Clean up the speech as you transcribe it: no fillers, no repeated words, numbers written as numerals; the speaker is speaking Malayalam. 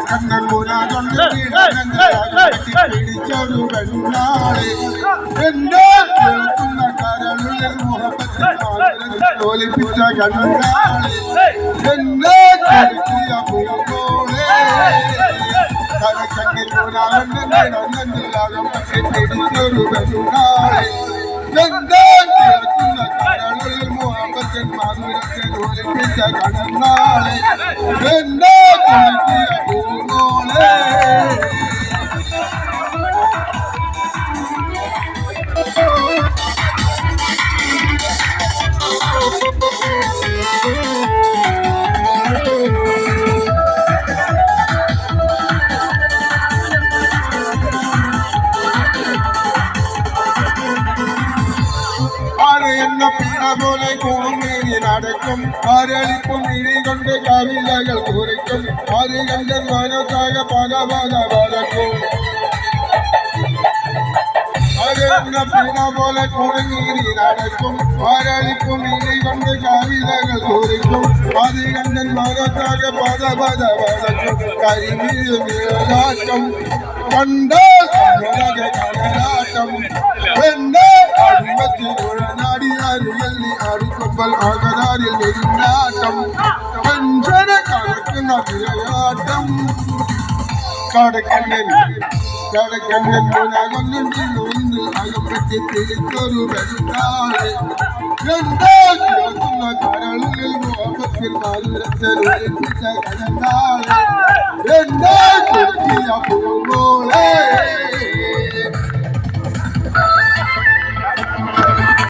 കണ്ണൻ മുന കൊണ്ട് പിടിച്ചൊരു പെണ്ണാളെ എന്റെ കേൾക്കുന്ന കരളിൽ തോലിപ്പിച്ച കണ്ണാളെ എന്നെ കരുത്തിയ പൂങ്കോളെ കരക്കണ്ണിൽ മുനാകണ്ടിലാകം പക്ഷെ പിടിച്ചൊരു പെണ്ണാളെ എന്റെ കേൾക്കുന്ന കരളിൽ മുഹബത്തിൻ മാധുരത്തെ തോലിപ്പിച്ച കണ്ണാളെ എന്നെ കരുത്തിയ പൂങ്കോളെ എന്ന പീഡ പോലെ കോണേരി നടക്കും ആരളിക്കും ഇഴി കൊണ്ട് കവിതകൾ കുറിക്കും ആരുകന്റെ മനസ്സാക പല പല വരക്കും എന്ന പീഡ പോലെ കോണേരി നടക്കും ആരളിക്കും ഇഴി കൊണ്ട് കവിതകൾ കുറിക്കും ആരുകന്റെ മനസ്സാക പല പല വരക്കും കരിമീനാട്ടം കണ്ടോ കടലാട്ടം എന്നെ അടിമത്തിനാടിയാരുകല്ലി അടുക്കുമ്പോൾ ആകരാരിൽ വെയിലാട്ടം പഞ്ചര കടക്കുന്ന വിളയാട്ടം കടക്കണ്ണൻ മുനാകൊന്നിൽ അകപ്പെട്ടി തിരിച്ചൊരു വെള്ളാളെ എന്റെ കേൾക്കുന്ന കരളിൽ മോഹത്തിൽ മധുരത്തിച്ച കടലാളെ എന്നെ കുട്ടിയ പൂങ്കോളെ